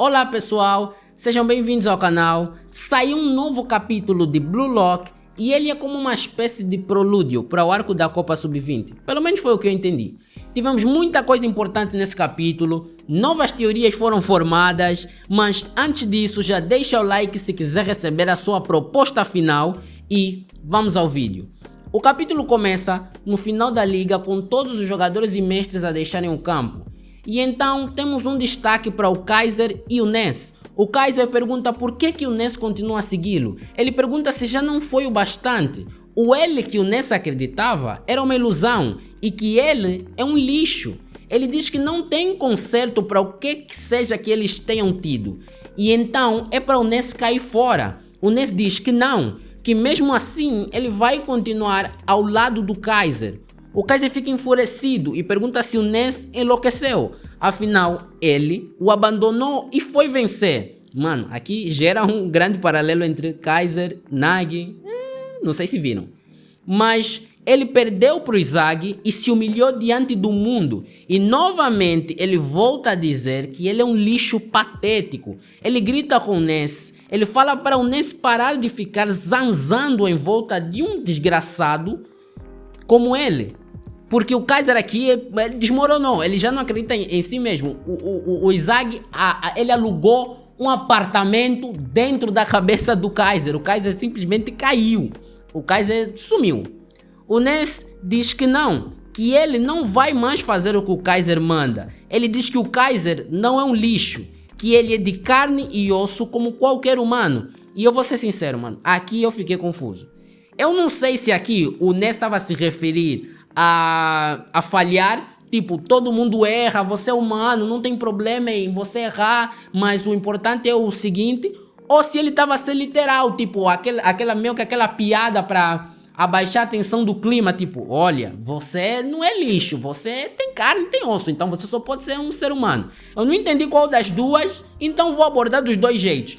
Olá pessoal, sejam bem-vindos ao canal. Saiu um novo capítulo de Blue Lock e ele é como uma espécie de prelúdio para o arco da Copa Sub-20. Pelo menos foi o que eu entendi. Tivemos muita coisa importante nesse capítulo, novas teorias foram formadas, mas antes disso já deixa o like se quiser receber a sua proposta final e vamos ao vídeo. O capítulo começa no final da liga com todos os jogadores e mestres a deixarem o campo. E então temos um destaque para o Kaiser e o Ness. O Kaiser pergunta por que o Ness continua a segui-lo. Ele pergunta se já não foi o bastante. O ele que o Ness acreditava era uma ilusão e que ele é um lixo. Ele diz que não tem conserto para o que seja que eles tenham tido. E então é para o Ness cair fora. O Ness diz que não, que mesmo assim ele vai continuar ao lado do Kaiser. O Kaiser fica enfurecido e pergunta se o Ness enlouqueceu. Afinal, ele o abandonou e foi vencer. Mano, aqui gera um grande paralelo entre Kaiser, Nagi, não sei se viram. Mas ele perdeu para o Izagi e se humilhou diante do mundo. E novamente ele volta a dizer que ele é um lixo patético. Ele grita com o Ness, ele fala para o Ness parar de ficar zanzando em volta de um desgraçado como ele. Porque o Kaiser aqui ele desmoronou, ele já não acredita em si mesmo. O Izagi, ele alugou um apartamento dentro da cabeça do Kaiser. O Kaiser simplesmente caiu. O Kaiser sumiu. O Ness diz que não, que ele não vai mais fazer o que o Kaiser manda. Ele diz que o Kaiser não é um lixo, que ele é de carne e osso como qualquer humano. E eu vou ser sincero, mano, aqui eu fiquei confuso. Eu não sei se aqui o Ness estava a se referir a falhar, tipo, todo mundo erra, você é humano, não tem problema em você errar, mas o importante é o seguinte, ou se ele estava a ser literal, tipo, aquela piada para abaixar a tensão do clima, tipo, olha, você não é lixo, você tem carne, tem osso, então você só pode ser um ser humano. Eu não entendi qual das duas, então vou abordar dos dois jeitos.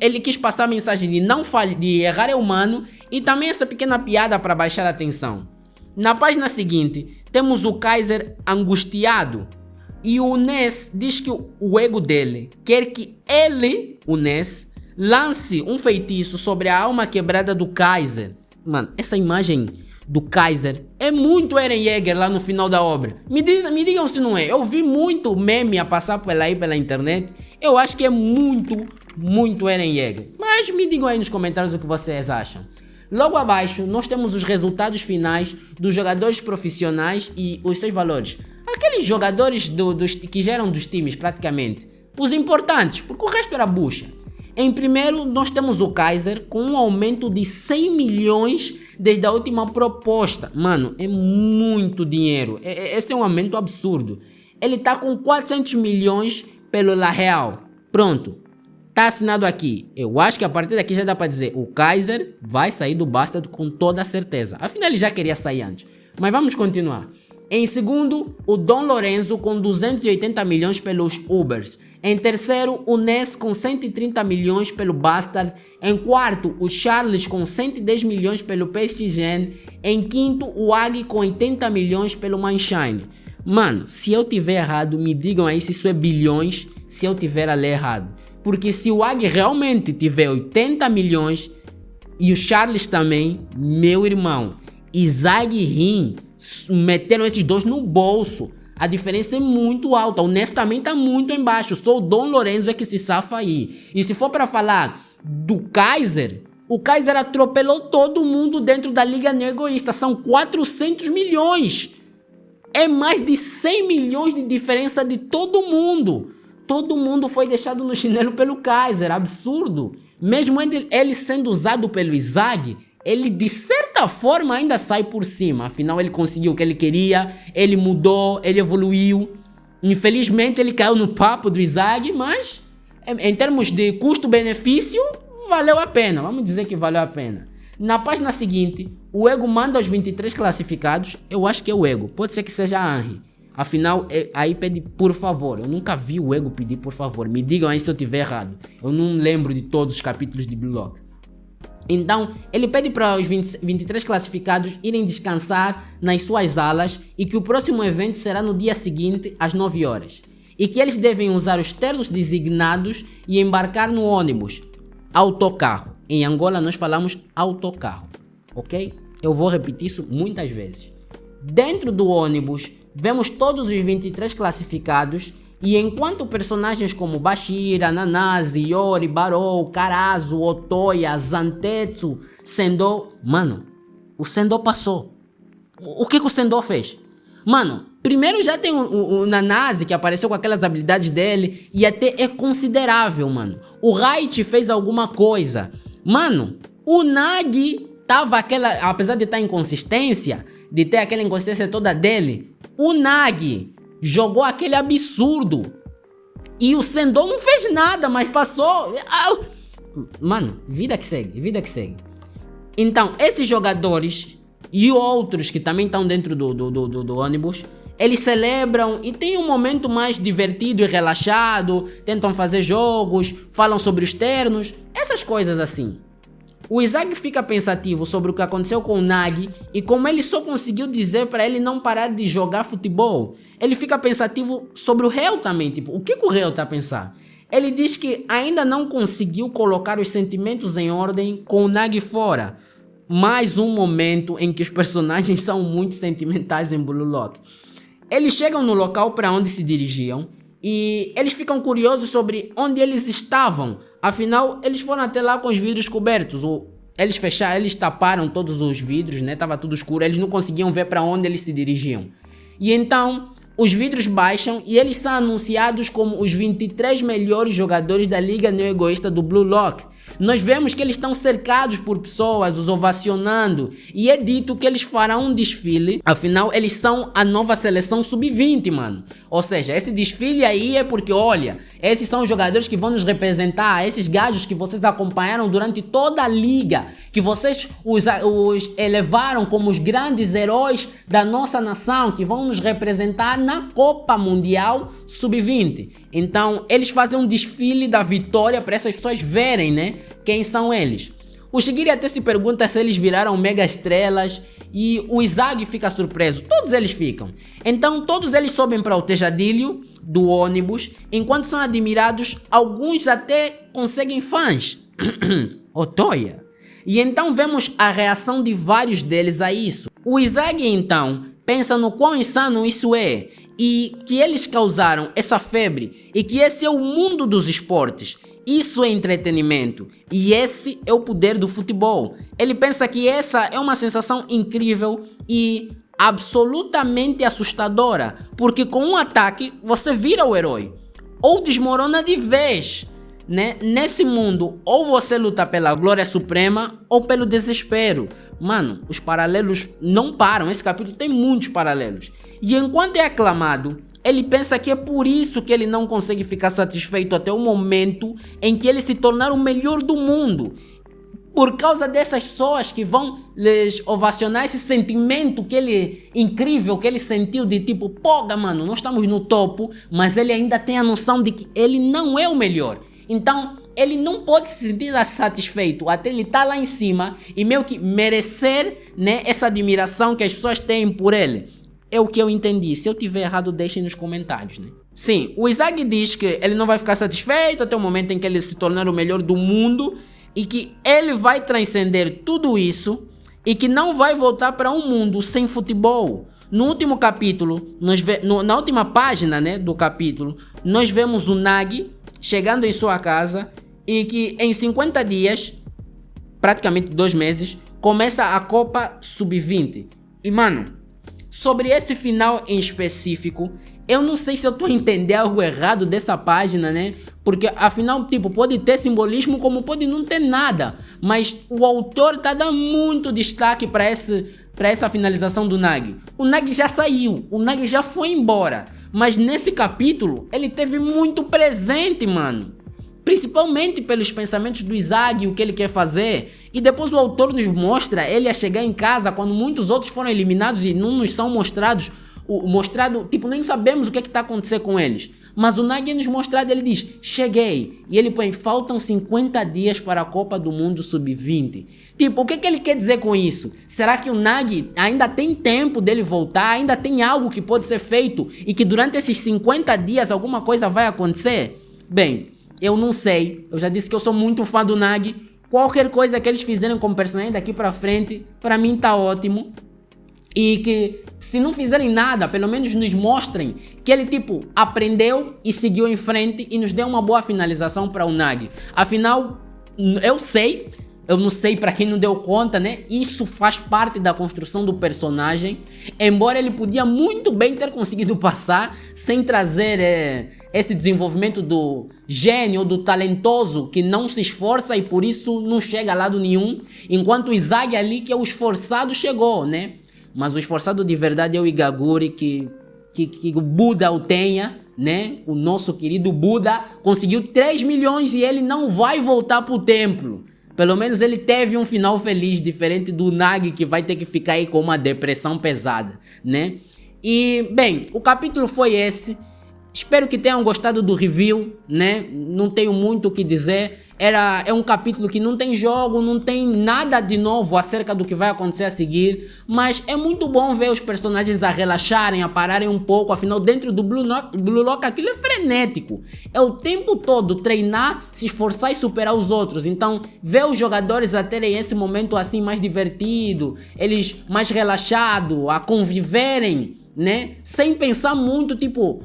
Ele quis passar a mensagem de errar é humano e também essa pequena piada para baixar a tensão. Na página seguinte, temos o Kaiser angustiado e o Ness diz que o ego dele quer que ele, o Ness, lance um feitiço sobre a alma quebrada do Kaiser. Mano, essa imagem do Kaiser é muito Eren Yeager lá no final da obra. Me digam se não é. Eu vi muito meme a passar pela internet. Eu acho que é muito Eren Yeager. Mas me digam aí nos comentários o que vocês acham. Logo abaixo, nós temos os resultados finais dos jogadores profissionais e os seus valores. Aqueles jogadores que geram dos times, praticamente. Os importantes, porque o resto era bucha. Em primeiro, nós temos o Kaiser com um aumento de 100 milhões desde a última proposta. Mano, é muito dinheiro. Esse é um aumento absurdo. Ele tá com 400 milhões pelo La Real. Pronto. Tá assinado aqui. Eu acho que a partir daqui já dá pra dizer o Kaiser vai sair do Bastard com toda a certeza. Afinal ele já queria sair antes. Mas vamos continuar. Em segundo, o Dom Lorenzo com 280 milhões pelos Ubers. Em terceiro, o Ness com 130 milhões pelo Bastard. Em quarto, o Charles com 110 milhões pelo PSGN. Em quinto, o Agi com 80 milhões pelo Manshine. Mano, se eu tiver errado, me digam aí se isso é bilhões, se eu tiver a ler errado. Porque se o Agi realmente tiver 80 milhões e o Charles também, meu irmão, Izagi e Rin meteram esses dois no bolso. A diferença é muito alta, o Ness também tá muito embaixo, só o Dom Lorenzo é que se safa aí. E se for para falar do Kaiser, o Kaiser atropelou todo mundo dentro da Liga Neoegoísta, são 400 milhões. É mais de 100 milhões de diferença de todo mundo. Todo mundo foi deixado no chinelo pelo Kaiser, absurdo. Mesmo ele sendo usado pelo Izagi, ele de certa forma ainda sai por cima. Afinal ele conseguiu o que ele queria, ele mudou, ele evoluiu. Infelizmente ele caiu no papo do Izagi, mas em termos de custo-benefício, valeu a pena. Vamos dizer que valeu a pena. Na página seguinte, o Ego manda os 23 classificados. Eu acho que é o Ego, pode ser que seja a Henry. Afinal, aí pede por favor. Eu nunca vi o Ego pedir por favor. Me digam aí se eu tiver errado. Eu não lembro de todos os capítulos de Blue Lock. Então, ele pede para os 23 classificados irem descansar nas suas alas e que o próximo evento será no dia seguinte, às 9 horas. e que eles devem usar os ternos designados e embarcar no ônibus, autocarro. Em Angola nós falamos autocarro, ok? Eu vou repetir isso muitas vezes. Dentro do ônibus, vemos todos os 23 classificados e enquanto personagens como Bashir, Ananase, Yori, Barou, Karazo, Otoya, Zantetsu, Sendo... Mano, o Sendo passou. O que o Sendo fez? Mano, primeiro já tem o Nanase que apareceu com aquelas habilidades dele e até é considerável, mano. O Raichi fez alguma coisa. Mano, o Nagi tava apesar de estar em inconsistência, de ter aquela inconsistência toda dele, o Nagi jogou aquele absurdo. E o Sendo não fez nada, mas passou. Mano, vida que segue, vida que segue. Então, esses jogadores e outros que também estão dentro do ônibus, eles celebram e tem um momento mais divertido e relaxado, tentam fazer jogos, falam sobre os ternos, essas coisas assim. O Izagi fica pensativo sobre o que aconteceu com o Nagi e como ele só conseguiu dizer para ele não parar de jogar futebol. Ele fica pensativo sobre o réu também, tipo, o que o réu tá a pensar? Ele diz que ainda não conseguiu colocar os sentimentos em ordem com o Nagi fora. Mais um momento em que os personagens são muito sentimentais em Blue Lock. Eles chegam no local para onde se dirigiam e eles ficam curiosos sobre onde eles estavam. Afinal, eles foram até lá com os vidros cobertos. Eles taparam todos os vidros, né? Tava tudo escuro, eles não conseguiam ver para onde eles se dirigiam. E então, os vidros baixam e eles são anunciados como os 23 melhores jogadores da Liga Neo-Egoísta do Blue Lock. Nós vemos que eles estão cercados por pessoas, os ovacionando, e é dito que eles farão um desfile, afinal eles são a nova seleção sub-20, mano. Ou seja, esse desfile aí é porque, olha, esses são os jogadores que vão nos representar, esses gajos que vocês acompanharam durante toda a liga, que vocês os elevaram como os grandes heróis da nossa nação, que vão nos representar na Copa Mundial Sub-20. Então, eles fazem um desfile da vitória para essas pessoas verem, né? Quem são eles. O Shigiri até se pergunta se eles viraram mega estrelas e o Izagi fica surpreso. Todos eles ficam. Então todos eles sobem para o tejadilho do ônibus, enquanto são admirados, alguns até conseguem fãs. Otoya. E então vemos a reação de vários deles a isso. O Izagi então pensa no quão insano isso é e que eles causaram essa febre e que esse é o mundo dos esportes. Isso é entretenimento e esse é o poder do futebol. Ele pensa que essa é uma sensação incrível e absolutamente assustadora, porque com um ataque você vira o herói ou desmorona de vez, né? Nesse mundo, ou você luta pela glória suprema ou pelo desespero. Mano, os paralelos não param. Esse capítulo tem muitos paralelos. E enquanto é aclamado, ele pensa que é por isso que ele não consegue ficar satisfeito até o momento em que ele se tornar o melhor do mundo. Por causa dessas pessoas que vão lhes ovacionar esse sentimento incrível que ele sentiu de tipo, poga, mano, nós estamos no topo, mas ele ainda tem a noção de que ele não é o melhor. Então, ele não pode se sentir satisfeito até ele estar lá em cima e meio que merecer, né, essa admiração que as pessoas têm por ele. É o que eu entendi. Se eu tiver errado, deixem nos comentários, né? Sim, o Izagi diz que ele não vai ficar satisfeito até o momento em que ele se tornar o melhor do mundo e que ele vai transcender tudo isso e que não vai voltar para um mundo sem futebol. No último capítulo, na última página, né, do capítulo, nós vemos o Nagi chegando em sua casa e que em 50 dias, praticamente 2 meses, começa a Copa Sub-20. E mano, sobre esse final em específico, eu não sei se eu tô a entender algo errado dessa página, né? Porque afinal, tipo, pode ter simbolismo como pode não ter nada. Mas o autor tá dando muito destaque para essa finalização do Nagi. O Nagi já saiu, o Nagi já foi embora. Mas nesse capítulo, ele teve muito presente, mano. Principalmente pelos pensamentos do Izagi, o que ele quer fazer. E depois o autor nos mostra ele a chegar em casa quando muitos outros foram eliminados e não nos são mostrados. Tipo, nem sabemos o que está acontecendo com eles. Mas o Nagi é nos mostrado, ele diz, cheguei. E ele põe, faltam 50 dias para a Copa do Mundo Sub-20. Tipo, o que ele quer dizer com isso? Será que o Nagi ainda tem tempo dele voltar? Ainda tem algo que pode ser feito? E que durante esses 50 dias alguma coisa vai acontecer? Bem, eu não sei. Eu já disse que eu sou muito fã do Nagi. Qualquer coisa que eles fizerem como personagem daqui pra frente, pra mim tá ótimo. E que se não fizerem nada, pelo menos nos mostrem que ele tipo aprendeu e seguiu em frente e nos deu uma boa finalização para o Nagi. Afinal, eu não sei para quem não deu conta, né? Isso faz parte da construção do personagem. Embora ele podia muito bem ter conseguido passar sem trazer esse desenvolvimento do gênio, do talentoso que não se esforça e por isso não chega a lado nenhum. Enquanto o Izagi ali, que é o esforçado, chegou, né? Mas o esforçado de verdade é o Igaguri, que o Buda o tenha, né? O nosso querido Buda conseguiu 3 milhões e ele não vai voltar pro templo. Pelo menos ele teve um final feliz, diferente do Nagi, que vai ter que ficar aí com uma depressão pesada, né? E, bem, o capítulo foi esse. Espero que tenham gostado do review, né? Não tenho muito o que dizer. É um capítulo que não tem jogo, não tem nada de novo acerca do que vai acontecer a seguir. Mas é muito bom ver os personagens a relaxarem, a pararem um pouco. Afinal, dentro do Blue Lock aquilo é frenético. É o tempo todo treinar, se esforçar e superar os outros. Então, ver os jogadores a terem esse momento assim mais divertido, eles mais relaxados, a conviverem, né? Sem pensar muito, tipo,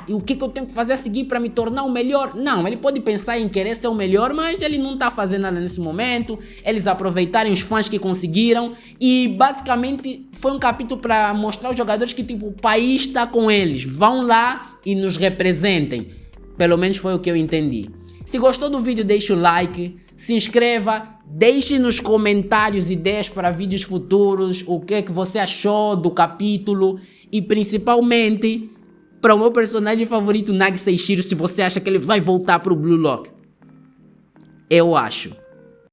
e o que eu tenho que fazer a seguir para me tornar o melhor? Não, ele pode pensar em querer ser o melhor, mas ele não tá fazendo nada nesse momento. Eles aproveitarem os fãs que conseguiram e basicamente foi um capítulo para mostrar aos jogadores que tipo, o país está com eles. Vão lá e nos representem. Pelo menos foi o que eu entendi. Se gostou do vídeo, deixe o like, se inscreva, deixe nos comentários ideias para vídeos futuros, o que você achou do capítulo e principalmente para o meu personagem favorito, Nagi Seishiro, se você acha que ele vai voltar para o Blue Lock. Eu acho.